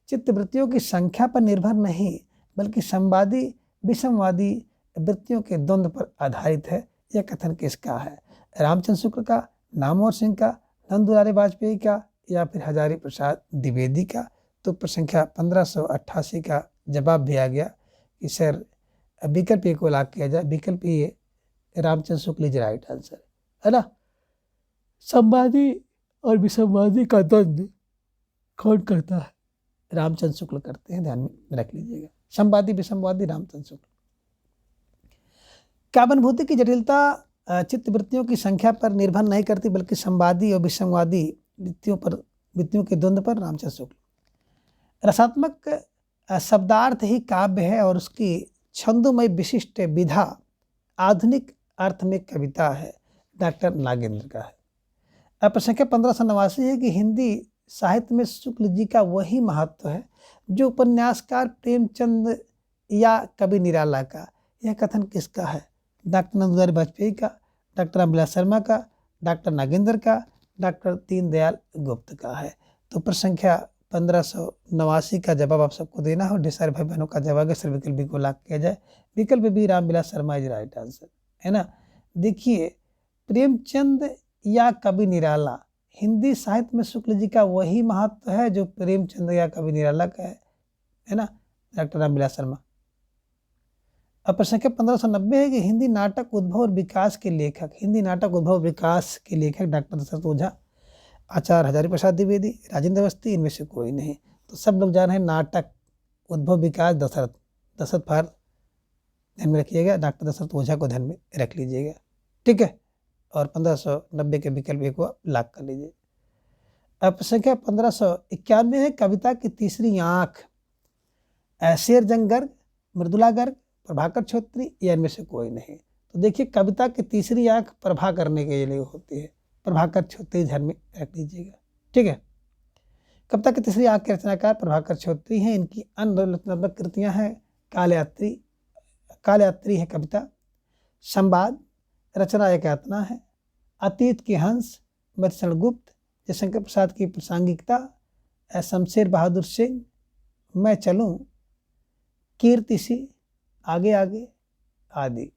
चित्तवृत्तियों की संख्या पर निर्भर नहीं बल्कि संवादी विषमवादी वृत्तियों के द्वंद्व पर आधारित है। यह कथन किसका है? रामचंद्र शुक्ल का, नामवर सिंह का, नंद दुलारे वाजपेयी का या फिर हजारी प्रसाद द्विवेदी का? तो प्रश्न संख्या 1588 का जवाब भी आ गया कि सर विकल्प ए को लॉक किया जाए। विकल्प ए Ramchandra Shukla is right answer, है ना। संवादी और विसंवादी का द्वंद्व कौन करता है? रामचंद्र शुक्ल करते हैं, ध्यान में रख लीजिएगा। संवादी विसंवादी रामचंद्र शुक्ल। काव्यानुभूति की जटिलता चित्तवृत्तियों की संख्या पर निर्भर नहीं करती बल्कि संवादी और विसंवादी वृत्तियों के द्वंद्व पर, रामचंद्र शुक्ल। रसात्मक शब्दार्थ ही काव्य है और उसकी छंदोमय विशिष्ट विधा आधुनिक अर्थ में कविता है, डॉक्टर नागेंद्र का है। अब प्रश्न संख्या 1589 है कि हिंदी साहित्य में शुक्ल जी का वही महत्व है जो उपन्यासकार प्रेमचंद या कवि निराला का। यह कथन किसका है? डॉक्टर नंद दुलारे वाजपेयी का, डॉक्टर रामविलास शर्मा का, डॉक्टर नागेंद्र का, डॉक्टर दीनदयाल गुप्त का है। तो प्रश्न संख्या 1589 का जवाब आप सबको देना हो। ढेर सारे भाई बहनों का जवाब है सर विकल्प बी को लॉक किया जाए। विकल्प B Ramvilas Sharma is right answer, है ना। देखिए, प्रेमचंद या कवि निराला, हिंदी साहित्य में शुक्ल जी का वही महत्व है जो प्रेमचंद या कवि निराला का है ना, डॉक्टर रामविलास शर्मा। अब प्रश्न संख्या 1590 है कि हिंदी नाटक उद्भव और विकास के लेखक, हिंदी नाटक उद्भव विकास के लेखक डॉक्टर दशरथ ओझा, आचार्य हजारी प्रसाद द्विवेदी, राजेंद्र अवस्थी, इनमें से कोई नहीं। तो सब लोग जान रहे हैं नाटक उद्भव विकास दशरथ फार ध्यान में रखिएगा, डॉक्टर दशरथ ओझा को ध्यान में रख लीजिएगा, ठीक है। और 1590 के विकल्प एक को लॉक कर लीजिए। अब संख्या 1591 है कविता की तीसरी आंख, शेर जंग गर्ग, मृदुला गर्ग, प्रभाकर छेत्री या इनमें से कोई नहीं। तो देखिए, कविता की तीसरी आंख प्रभा करने के लिए होती है, प्रभाकर छेत्री ध्यान में रख लीजिएगा, ठीक है। कविता की तीसरी आंख के रचनाकार प्रभाकर छेत्री हैं। इनकी अन्य रचनात्मक कृतियां हैं कालयात्री है कविता, संवाद, रचना एक यातना है, अतीत के हंस, मधुसूदन गुप्त, जयशंकर प्रसाद की प्रासंगिकता, शमशेर बहादुर सिंह, मैं चलूं, कीर्ति सी, आगे आगे आदि।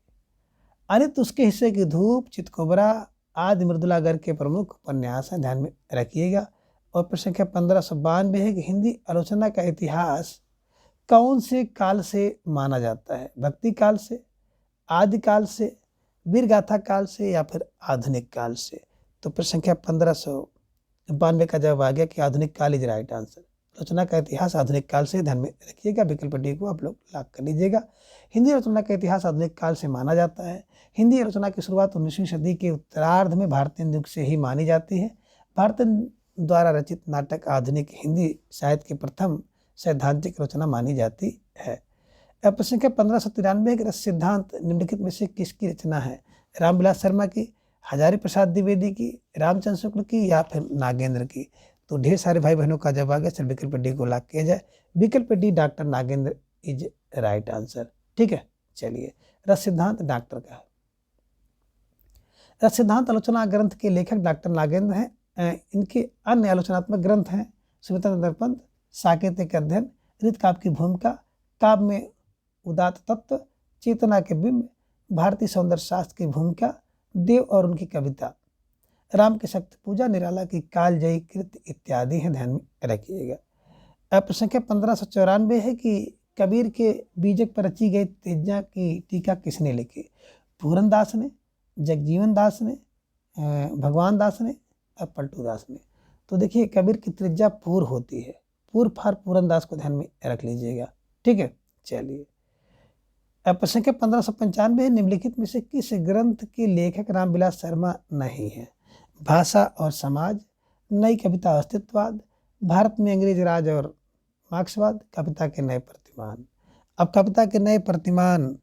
अनित उसके हिस्से की धूप, चितकोबरा आदि मृदुला गर्ग के प्रमुख उपन्यास हैं, ध्यान में रखिएगा। और प्रश्न संख्या 1592 है कि हिंदी आलोचना का इतिहास कौन से काल से माना जाता है? भक्ति काल से, आदिकाल से, वीर गाथा काल से या फिर आधुनिक काल से? तो प्रश्न संख्या 1592 का जवाब आ गया कि आधुनिक काल इज राइट आंसर। आलोचना का इतिहास आधुनिक काल से, ध्यान में रखिएगा। विकल्प डी को आप लोग लॉक कर लीजिएगा। हिंदी आलोचना का इतिहास आधुनिक काल से माना जाता है। हिंदी आलोचना की शुरुआत 19वीं सदी के उत्तरार्ध में भारतीय युग से ही मानी जाती है। भारतीय द्वारा रचित नाटक आधुनिक हिंदी साहित्य की प्रथम सैद्धांतिक रचना मानी जाती है। अब प्रश्न संख्या 1593 रस सिद्धांत निम्नलिखित में से किसकी रचना है? रामविलास शर्मा की, हजारी प्रसाद द्विवेदी की, रामचंद्र शुक्ल की या फिर नागेंद्र की? तो ढेर सारे भाई बहनों का जवाब आ गया सर विकल्प डी को लॉक किया जाए। विकल्प D doctor Nagendra is right answer, ठीक है। चलिए, रस सिद्धांत डॉक्टर का है। रस सिद्धांत आलोचना ग्रंथ के लेखक डॉक्टर नागेंद्र हैं। इनके अन्य आलोचनात्मक ग्रंथ हैं सुमित्र दर्पण, साकेतिक अध्ययन, ऋत काव्य की भूमिका, काव्य में उदात्त तत्व, चेतना के बिंब, भारतीय सौंदर्य शास्त्र की भूमिका, देव और उनकी कविता, राम की शक्ति पूजा, निराला की कालजयी कृति इत्यादि हैं, ध्यान में रखिएगा। अब प्रश्न संख्या 1594 है कि कबीर के बीजक पर रची गई त्रिज्या की टीका किसने लिखी? पूरन दास ने, जगजीवन दास ने, भगवान दास ने और पलटू दास ने? तो देखिए, कबीर की त्रिज्या पूर्व होती है, पूर्व फार पूरन दास को ध्यान में रख लीजिएगा, ठीक है। चलिए, अब प्रश्न संख्या 1595 निम्नलिखित में से किस ग्रंथ के लेखक रामविलास शर्मा नहीं है? भाषा और समाज, नई कविता अस्तित्ववाद, भारत में अंग्रेज राज और मार्क्सवाद, कविता के नए प्रतिमान। अब कविता के नए प्रतिमान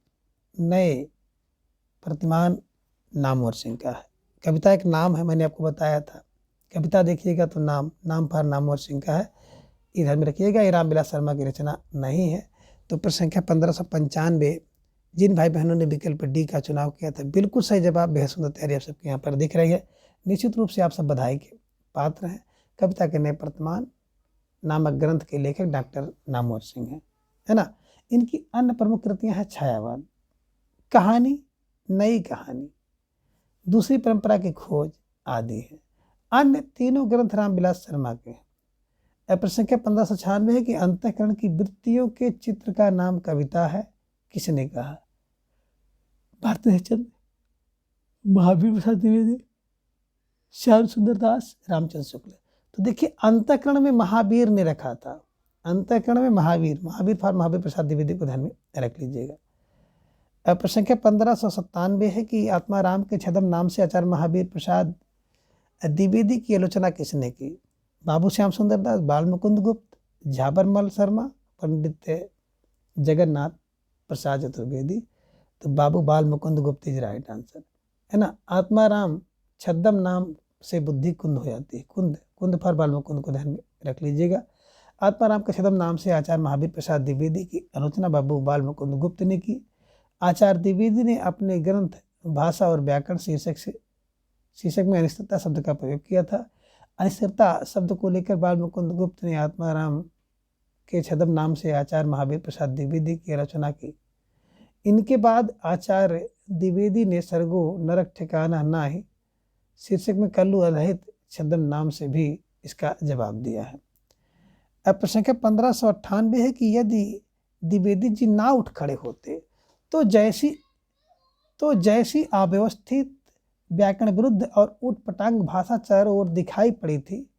नामवर सिंह का है। कविता एक नाम है, मैंने आपको बताया था। कविता देखिएगा तो नाम पर नामवर सिंह का है, इधर में रखिएगा। ये रामविलास शर्मा की रचना नहीं है। तो प्रश्न संख्या 1595 जिन भाई बहनों ने विकल्प डी का चुनाव किया था, बिल्कुल सही जवाब। बेहद सुंदर तैयारी आप सबके यहाँ पर दिख रही है। निश्चित रूप से आप सब बधाई के पात्र हैं। कविता के नए वर्तमान नामक ग्रंथ के लेखक डॉक्टर नामवर सिंह हैं, है ना। इनकी अन्य प्रमुख कृतियां हैं छायावाद, कहानी, नई कहानी, दूसरी परंपरा की खोज आदि है। अन्य तीनों ग्रंथ रामविलास शर्मा के हैं। प्रश्न संख्या 1596 है कि अंतःकरण की वृत्तियों के चित्र का नाम कविता है, किसने कहा? भारतेंद्र चंद्र, महावीर प्रसाद द्विवेदी, श्याम सुंदर दास, रामचंद्र शुक्ल। तो देखिए अंतःकरण में महावीर ने रखा था, अंतःकरण में महावीर, महावीर फॉर महावीर प्रसाद द्विवेदी को ध्यान में रख लीजिएगा। प्रश्न संख्या 1597 है कि आत्माराम के छदम नाम से आचार्य महावीर प्रसाद द्विवेदी की आलोचना किसने की? बाबू श्याम सुंदर दास, बाल मुकुंद गुप्त, झाबरमल शर्मा, पंडित जगन्नाथ प्रसाद चतुर्वेदी। तो बाबू बाल मुकुंद गुप्त इज राइट आंसर, है ना। आत्माराम छद्म नाम से बुद्धि कुंद हो जाती है, कुंद, कुंद फॉर बाल मुकुंद को ध्यान में रख लीजिएगा। आत्माराम के छद्म नाम से आचार्य महावीर प्रसाद द्विवेदी की आलोचना बाबू बाल मुकुंद गुप्त ने की। आचार्य द्विवेदी ने अपने ग्रंथ भाषा और व्याकरण शीर्षक में अनिश्चितता शब्द का प्रयोग किया था। अनिश्चितता शब्द को लेकर बाल मुकुंद गुप्त ने आत्माराम के छद्म नाम से आचार्य महावीर प्रसाद द्विवेदी की आलोचना की। इनके बाद आचार्य द्विवेदी ने सर्गो नरक ठिकाना नाही शीर्षक में कल्लू अरहित छद्म नाम से भी इसका जवाब दिया है। अब प्रश्न संख्या 1598 है कि यदि द्विवेदी जी ना उठ खड़े होते तो जैसी अव्यवस्थित व्याकरण विरुद्ध और ऊटपटांग भाषा चारों ओर दिखाई पड़ी थी,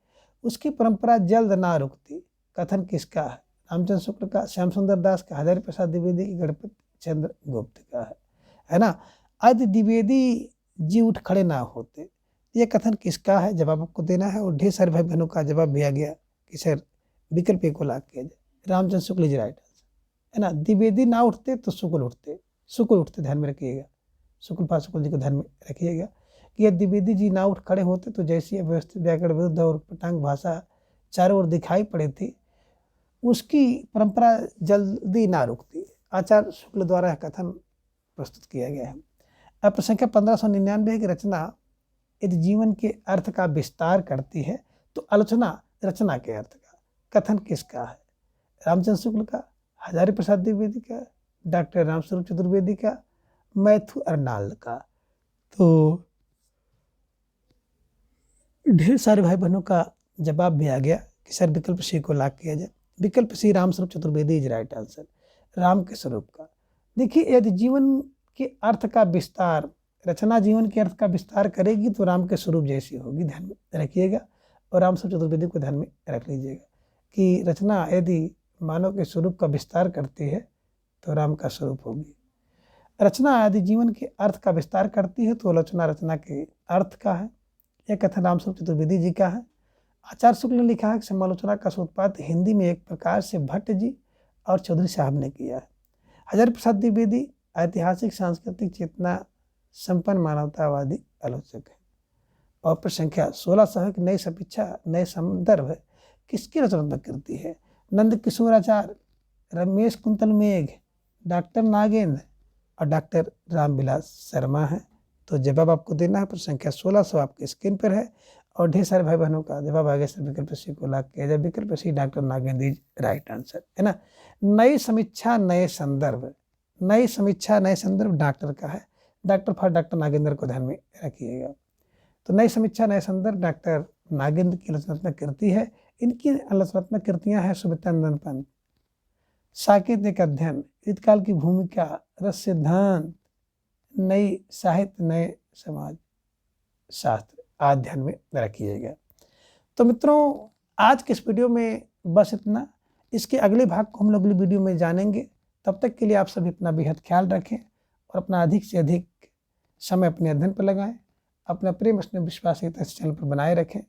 उसकी परंपरा जल्द ना रुकती। कथन किसका है? रामचंद्र शुक्ल का, श्याम सुंदर दास का, हजारी प्रसाद द्विवेदी की, गणपति चंद्र गुप्त का है ना। यदि द्विवेदी जी उठ खड़े ना होते, यह कथन किसका है? जवाब आपको देना है। और ढेर सारे भाई बहनों का जवाब दिया गया कि सर विकल्प को लाग किया जाए, Ramchandra Shukla is right answer, है ना। द्विवेदी ना उठते तो शुक्ल उठते, ध्यान में रखिएगा, शुक्ल फा शुक्ल जी को ध्यान में रखिएगा कि यदि द्विवेदी जी ना उठ खड़े होते तो जैसी अव्यवस्थित व्याकरण विरुद्ध और पटांग भाषा चारों ओर दिखाई पड़ी थी, उसकी परंपरा जल्दी ना रुकती। आचार्य शुक्ल द्वारा यह कथन प्रस्तुत किया गया है। अब प्रश्न संख्या 1599 की रचना यदि जीवन के अर्थ का विस्तार करती है तो आलोचना रचना के अर्थ का। कथन किसका है? रामचंद्र शुक्ल का, हजारी प्रसाद द्विवेदी का, डॉक्टर रामस्वरूप चतुर्वेदी का, मैथ्यू अर्नाल्ड का। तो ढेर सारे भाई बहनों का जवाब भी आ गया कि सर विकल्प सी को लाग किया जाए। विकल्प C Ramswaroop Chaturvedi is right answer, Ram के स्वरूप का। देखिए यदि जीवन के अर्थ का विस्तार, रचना जीवन के अर्थ का विस्तार करेगी तो राम के स्वरूप जैसी होगी, ध्यान में रखिएगा। और रामस्वरूप चतुर्वेदी को ध्यान में रख लीजिएगा कि रचना यदि मानव के स्वरूप का विस्तार करती है तो राम का स्वरूप होगी। रचना यदि जीवन के अर्थ का विस्तार करती है तो आलोचना रचना के अर्थ का है। यह कथन रामस्वरूप चतुर्वेदी जी का है। आचार्य शुक्ल ने लिखा है कि समालोचना का सूत्रपात हिंदी में एक प्रकार से भट्ट जी और चौधरी साहब ने किया है। हजारी प्रसाद द्विवेदी ऐतिहासिक सांस्कृतिक चेतना संपन्न मानवतावादी आलोचक है। और प्रश्न संख्या 1600 की नई समीक्षा नए संदर्भ किसकी रचनात्मक कृति है? नंद किशोराचार्य, रमेश कुंतल मेघ, डॉक्टर नागेंद्र और डॉक्टर रामविलास शर्मा है। तो जवाब आपको देना है। प्रश्न संख्या 1600 आपके स्क्रीन पर है और ढेर सारे भाई बहनों का जवाब आ गया सर विकल्प सी को लाग किया जाए। विकल्प C doctor Nagendra is right answer, है ना। नई समीक्षा नए संदर्भ, नई समीक्षा नए संदर्भ डॉक्टर का है। डॉक्टर फॉर डॉक्टर नागेंद्र को ध्यान में रखिएगा। तो नई समीक्षा नए संदर्भ डॉक्टर नागेंद्र की रचनात्मक कृति है। इनकी रचनात्मक कृतियां हैं सुविधानंद पंत, साकेतिक अध्ययन, ईदकाल की भूमिका, रस सिद्धांत, नई साहित्य, नए समाज शास्त्र आदि ध्यान में रखिएगा। तो मित्रों आज के इस वीडियो में बस इतना। इसके अगले भाग को हम लोग अगली वीडियो में जानेंगे। तब तक के लिए आप सभी अपना बेहद ख्याल रखें और अपना अधिक से अधिक समय अपने अध्ययन पर लगाएं। अपना प्रेम स्नेह विश्वास इस चैनल पर बनाए रखें।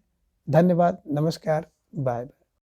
धन्यवाद, नमस्कार, बाय बाय।